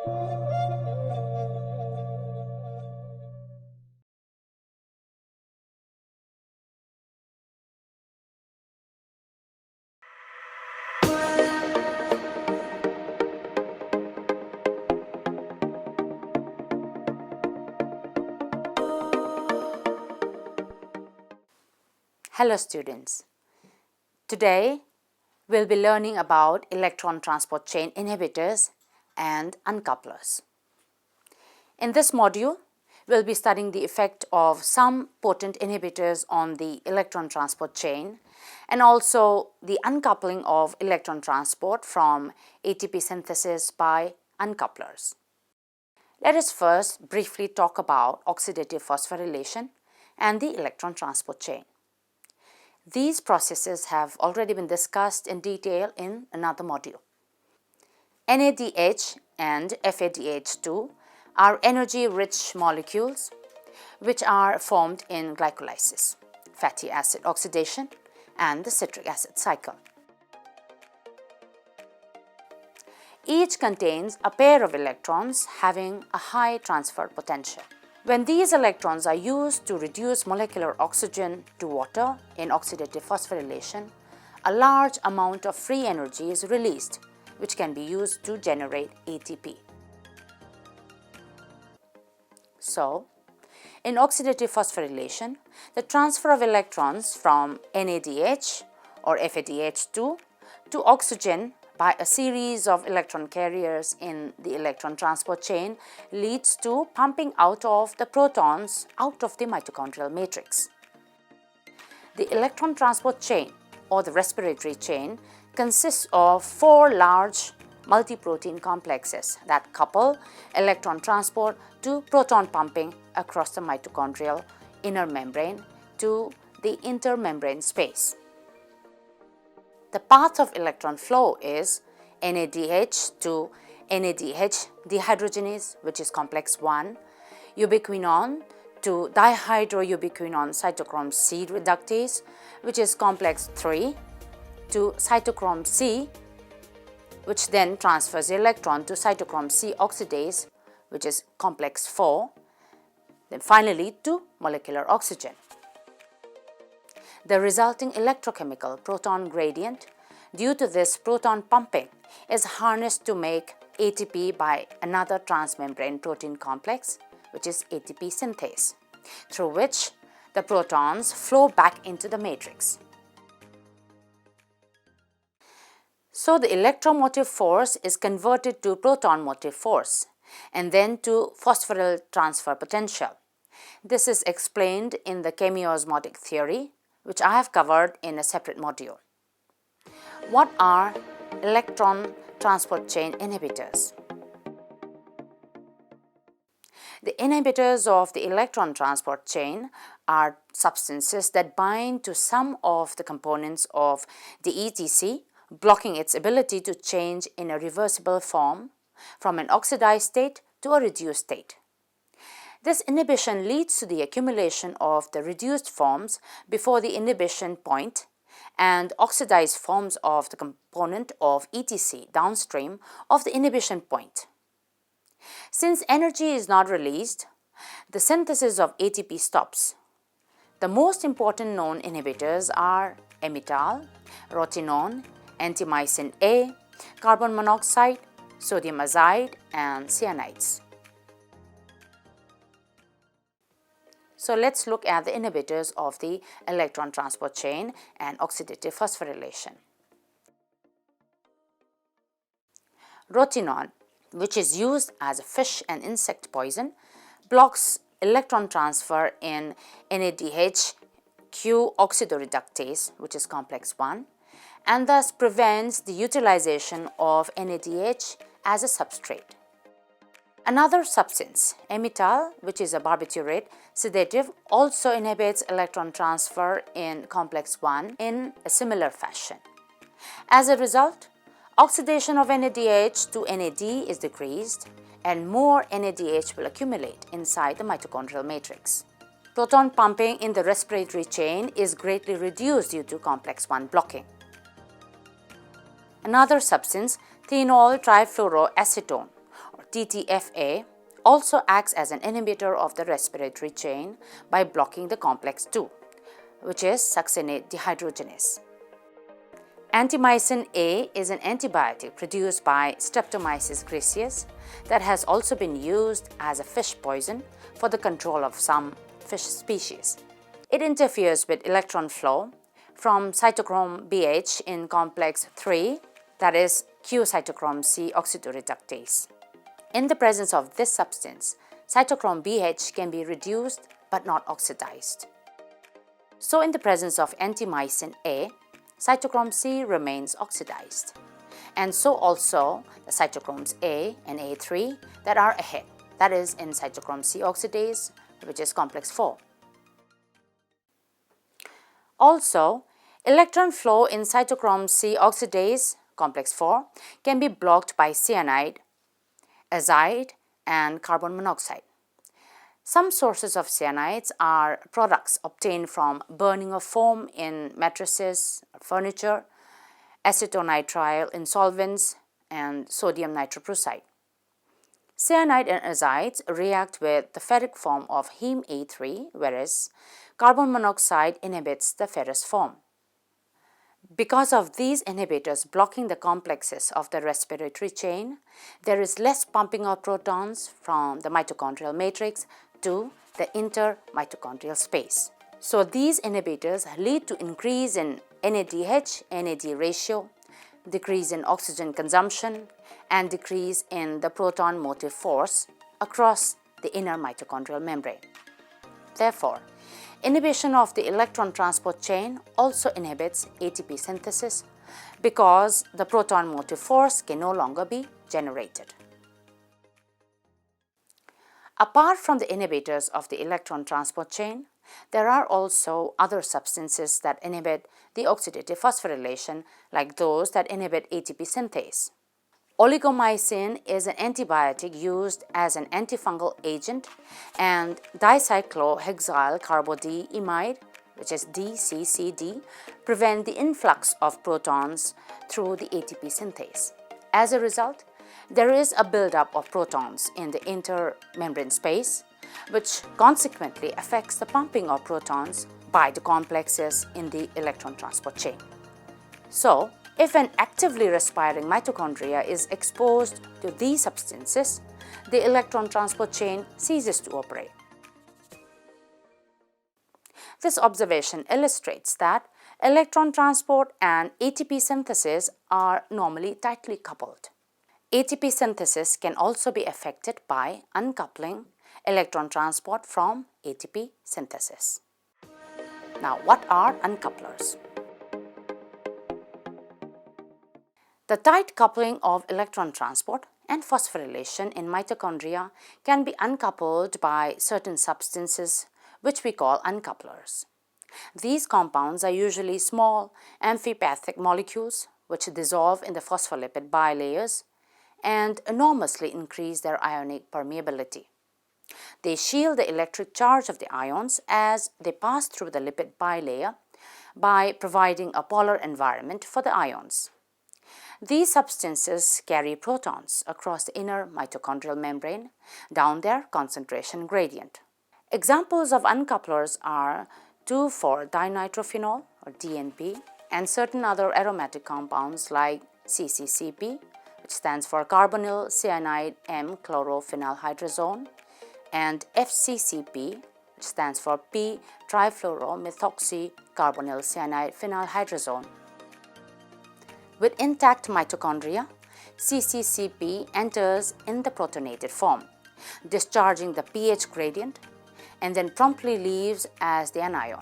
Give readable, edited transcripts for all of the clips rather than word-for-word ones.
Hello students. Today we'll be learning about electron transport chain inhibitors and uncouplers. In this module, we'll be studying the effect of some potent inhibitors on the electron transport chain and also the uncoupling of electron transport from ATP synthesis by uncouplers. Let us first briefly talk about oxidative phosphorylation and the electron transport chain. These processes have already been discussed in detail in another module. NADH and FADH2 are energy-rich molecules which are formed in glycolysis, fatty acid oxidation, and the citric acid cycle. Each contains a pair of electrons having a high transfer potential. When these electrons are used to reduce molecular oxygen to water in oxidative phosphorylation, a large amount of free energy is released, which can be used to generate ATP. So, in oxidative phosphorylation, the transfer of electrons from NADH or FADH2 to oxygen by a series of electron carriers in the electron transport chain leads to pumping out of the protons out of the mitochondrial matrix. The electron transport chain or the respiratory chain consists of 4 large multi-protein complexes that couple electron transport to proton pumping across the mitochondrial inner membrane to the intermembrane space. The path of electron flow is NADH to NADH dehydrogenase, which is complex 1, ubiquinone to dihydroubiquinone cytochrome C reductase, which is complex 3, to cytochrome C, which then transfers the electron to cytochrome C oxidase, which is complex 4, then finally to molecular oxygen. The resulting electrochemical proton gradient due to this proton pumping is harnessed to make ATP by another transmembrane protein complex, which is ATP synthase, through which the protons flow back into the matrix. So the electromotive force is converted to proton motive force and then to phosphoryl transfer potential. This is explained in the chemiosmotic theory, which I have covered in a separate module. What are electron transport chain inhibitors? The inhibitors of the electron transport chain are substances that bind to some of the components of the ETC, blocking its ability to change in a reversible form from an oxidized state to a reduced state. This inhibition leads to the accumulation of the reduced forms before the inhibition point and oxidized forms of the component of ETC downstream of the inhibition point. Since energy is not released, the synthesis of ATP stops. The most important known inhibitors are emetal, rotenone, antimycin A, carbon monoxide, sodium azide, and cyanides. So let's look at the inhibitors of the electron transport chain and oxidative phosphorylation. Rotenone, which is used as a fish and insect poison, blocks electron transfer in NADH-Q oxidoreductase, which is complex 1, and thus prevents the utilization of NADH as a substrate. Another substance, emetal, which is a barbiturate sedative, also inhibits electron transfer in complex 1 in a similar fashion. As a result, oxidation of NADH to NAD is decreased and more NADH will accumulate inside the mitochondrial matrix. Proton pumping in the respiratory chain is greatly reduced due to complex 1 blocking. Another substance, thionyl trifluoroacetone, or TTFA, also acts as an inhibitor of the respiratory chain by blocking the complex 2, which is succinate dehydrogenase. Antimycin A is an antibiotic produced by Streptomyces gracius that has also been used as a fish poison for the control of some fish species. It interferes with electron flow from cytochrome BH in complex 3, that is Q-cytochrome C oxidoreductase. In the presence of this substance, cytochrome BH can be reduced but not oxidized. So in the presence of antimycin A, cytochrome C remains oxidized, and so also the cytochromes A and A3 that are ahead, that is in cytochrome C oxidase, which is complex 4. Also, electron flow in cytochrome C oxidase, complex 4, can be blocked by cyanide, azide, and carbon monoxide. Some sources of cyanides are products obtained from burning of foam in mattresses, furniture, acetonitrile in solvents, and sodium nitroprusside. Cyanide and azides react with the ferric form of heme A3, whereas carbon monoxide inhibits the ferrous form. Because of these inhibitors blocking the complexes of the respiratory chain, there is less pumping of protons from the mitochondrial matrix to the intermitochondrial space. So these inhibitors lead to increase in NADH-NAD ratio, decrease in oxygen consumption, and decrease in the proton motive force across the inner mitochondrial membrane. Therefore, inhibition of the electron transport chain also inhibits ATP synthesis because the proton motive force can no longer be generated. Apart from the inhibitors of the electron transport chain, there are also other substances that inhibit the oxidative phosphorylation, like those that inhibit ATP synthase. Oligomycin is an antibiotic used as an antifungal agent, and dicyclohexyl carbodiimide, which is DCCD, prevent the influx of protons through the ATP synthase. As a result, there is a buildup of protons in the intermembrane space, which consequently affects the pumping of protons by the complexes in the electron transport chain. So, if an actively respiring mitochondria is exposed to these substances, the electron transport chain ceases to operate. This observation illustrates that electron transport and ATP synthesis are normally tightly coupled. ATP synthesis can also be affected by uncoupling electron transport from ATP synthesis. Now, what are uncouplers? The tight coupling of electron transport and phosphorylation in mitochondria can be uncoupled by certain substances which we call uncouplers. These compounds are usually small amphipathic molecules which dissolve in the phospholipid bilayers and enormously increase their ionic permeability. They shield the electric charge of the ions as they pass through the lipid bilayer by providing a polar environment for the ions. These substances carry protons across the inner mitochondrial membrane down their concentration gradient. Examples of uncouplers are 2,4-dinitrophenol or DNP and certain other aromatic compounds like CCCP, which stands for carbonyl cyanide M-chlorophenylhydrazone, and FCCP, which stands for p-trifluoromethoxycarbonyl cyanide phenylhydrazone. With intact mitochondria, CCCP enters in the protonated form, discharging the pH gradient, and then promptly leaves as the anion,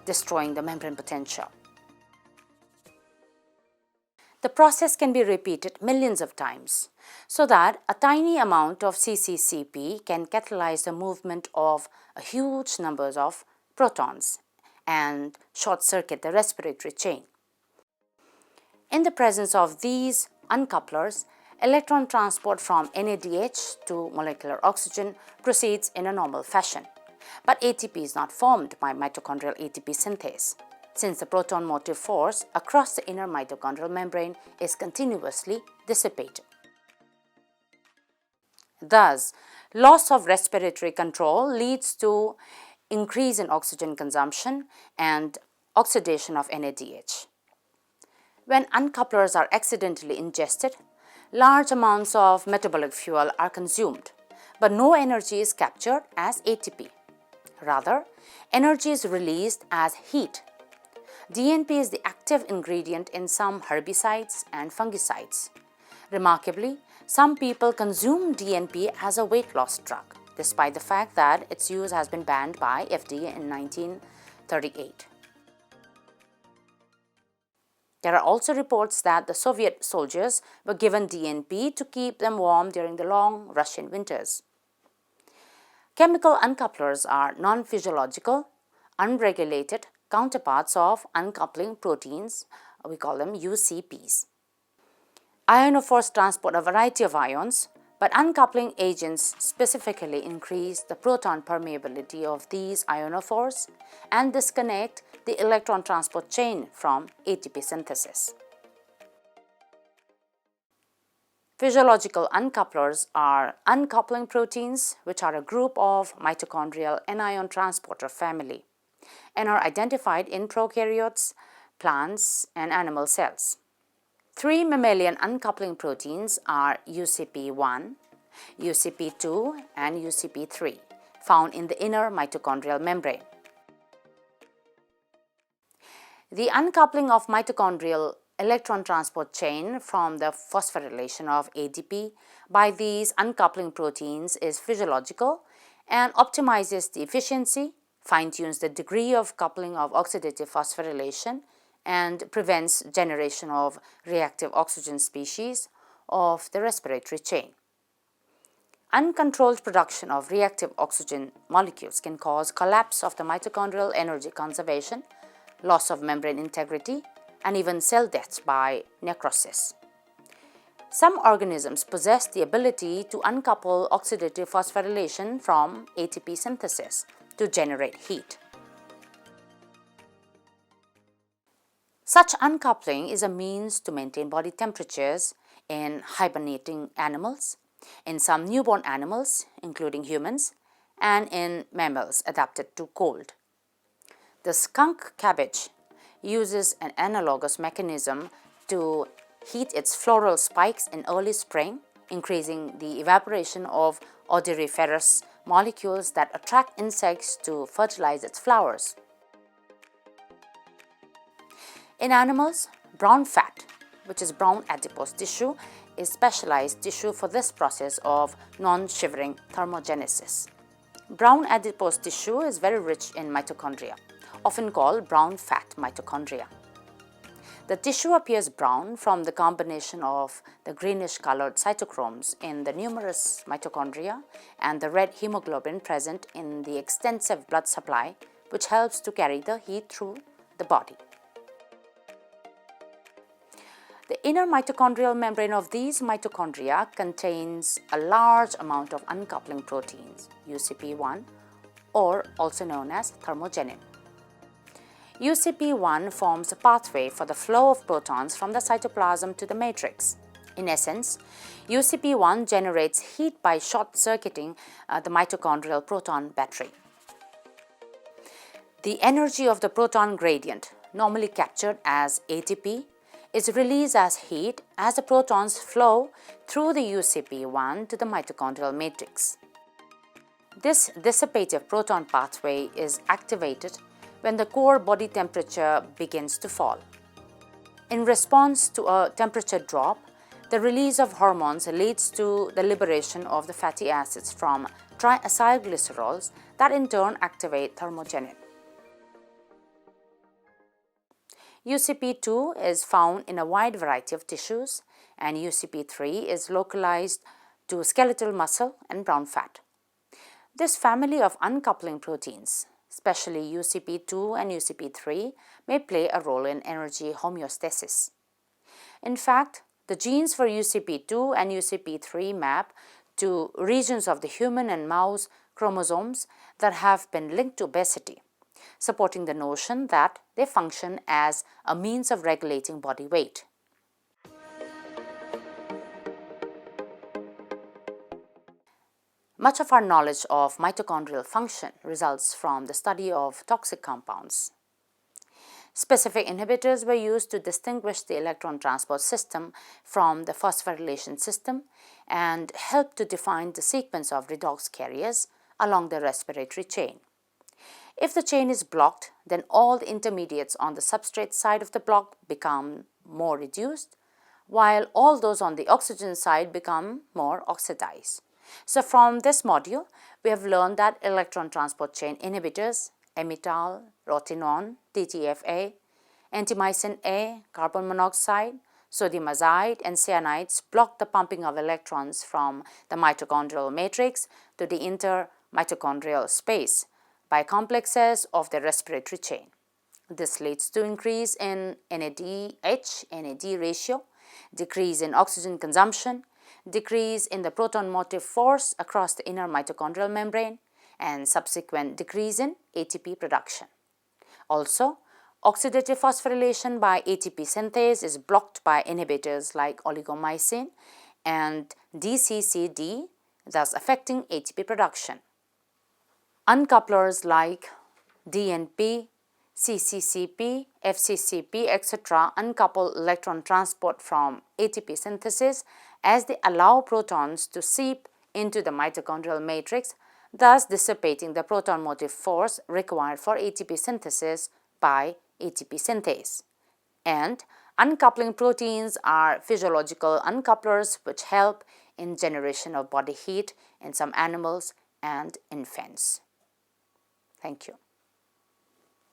destroying the membrane potential. The process can be repeated millions of times so that a tiny amount of CCCP can catalyze the movement of a huge numbers of protons and short-circuit the respiratory chain. In the presence of these uncouplers, electron transport from NADH to molecular oxygen proceeds in a normal fashion, but ATP is not formed by mitochondrial ATP synthase, since the proton motive force across the inner mitochondrial membrane is continuously dissipated. Thus, loss of respiratory control leads to increase in oxygen consumption and oxidation of NADH. When uncouplers are accidentally ingested, large amounts of metabolic fuel are consumed, but no energy is captured as ATP. Rather, energy is released as heat. DNP is the active ingredient in some herbicides and fungicides. Remarkably, some people consume DNP as a weight loss drug, despite the fact that its use has been banned by FDA in 1938. There are also reports that the Soviet soldiers were given DNP to keep them warm during the long Russian winters. Chemical uncouplers are non-physiological, unregulated counterparts of uncoupling proteins. We call them UCPs. Ionophores transport a variety of ions, but uncoupling agents specifically increase the proton permeability of these ionophores and disconnect the electron transport chain from ATP synthesis. Physiological uncouplers are uncoupling proteins, which are a group of mitochondrial anion transporter family and are identified in prokaryotes, plants, and animal cells. Three mammalian uncoupling proteins are UCP1, UCP2, and UCP3, found in the inner mitochondrial membrane. The uncoupling of mitochondrial electron transport chain from the phosphorylation of ADP by these uncoupling proteins is physiological and optimizes the efficiency, fine-tunes the degree of coupling of oxidative phosphorylation, and prevents generation of reactive oxygen species of the respiratory chain. Uncontrolled production of reactive oxygen molecules can cause collapse of the mitochondrial energy conservation, loss of membrane integrity, and even cell death by necrosis. Some organisms possess the ability to uncouple oxidative phosphorylation from ATP synthesis to generate heat. Such uncoupling is a means to maintain body temperatures in hibernating animals, in some newborn animals, including humans, and in mammals adapted to cold. The skunk cabbage uses an analogous mechanism to heat its floral spikes in early spring, increasing the evaporation of odoriferous molecules that attract insects to fertilize its flowers. In animals, brown fat, which is brown adipose tissue, is specialized tissue for this process of non-shivering thermogenesis. Brown adipose tissue is very rich in mitochondria, often called brown fat mitochondria. The tissue appears brown from the combination of the greenish-colored cytochromes in the numerous mitochondria and the red hemoglobin present in the extensive blood supply, which helps to carry the heat through the body. The inner mitochondrial membrane of these mitochondria contains a large amount of uncoupling proteins, UCP1, or also known as thermogenin. UCP1 forms a pathway for the flow of protons from the cytoplasm to the matrix. In essence, UCP1 generates heat by short-circuiting the mitochondrial proton battery. The energy of the proton gradient, normally captured as ATP, is released as heat as the protons flow through the UCP1 to the mitochondrial matrix. This dissipative proton pathway is activated when the core body temperature begins to fall. In response to a temperature drop, the release of hormones leads to the liberation of the fatty acids from triacylglycerols that in turn activate thermogenin. UCP2 is found in a wide variety of tissues, and UCP3 is localized to skeletal muscle and brown fat. This family of uncoupling proteins, especially UCP2 and UCP3, may play a role in energy homeostasis. In fact, the genes for UCP2 and UCP3 map to regions of the human and mouse chromosomes that have been linked to obesity, supporting the notion that they function as a means of regulating body weight. Much of our knowledge of mitochondrial function results from the study of toxic compounds. Specific inhibitors were used to distinguish the electron transport system from the phosphorylation system and help to define the sequence of redox carriers along the respiratory chain. If the chain is blocked, then all the intermediates on the substrate side of the block become more reduced, while all those on the oxygen side become more oxidized. So from this module, we have learned that electron transport chain inhibitors, emitol, rotenone, TTFA, antimycin A, carbon monoxide, sodium azide and cyanides block the pumping of electrons from the mitochondrial matrix to the intermitochondrial space by complexes of the respiratory chain. This leads to increase in NADH-NAD ratio, decrease in oxygen consumption, decrease in the proton motive force across the inner mitochondrial membrane, and subsequent decrease in ATP production. Also, oxidative phosphorylation by ATP synthase is blocked by inhibitors like oligomycin and DCCD, thus affecting ATP production. Uncouplers like DNP, CCCP, FCCP, etc. uncouple electron transport from ATP synthesis as they allow protons to seep into the mitochondrial matrix, thus dissipating the proton motive force required for ATP synthesis by ATP synthase. And uncoupling proteins are physiological uncouplers which help in generation of body heat in some animals and infants. Thank you.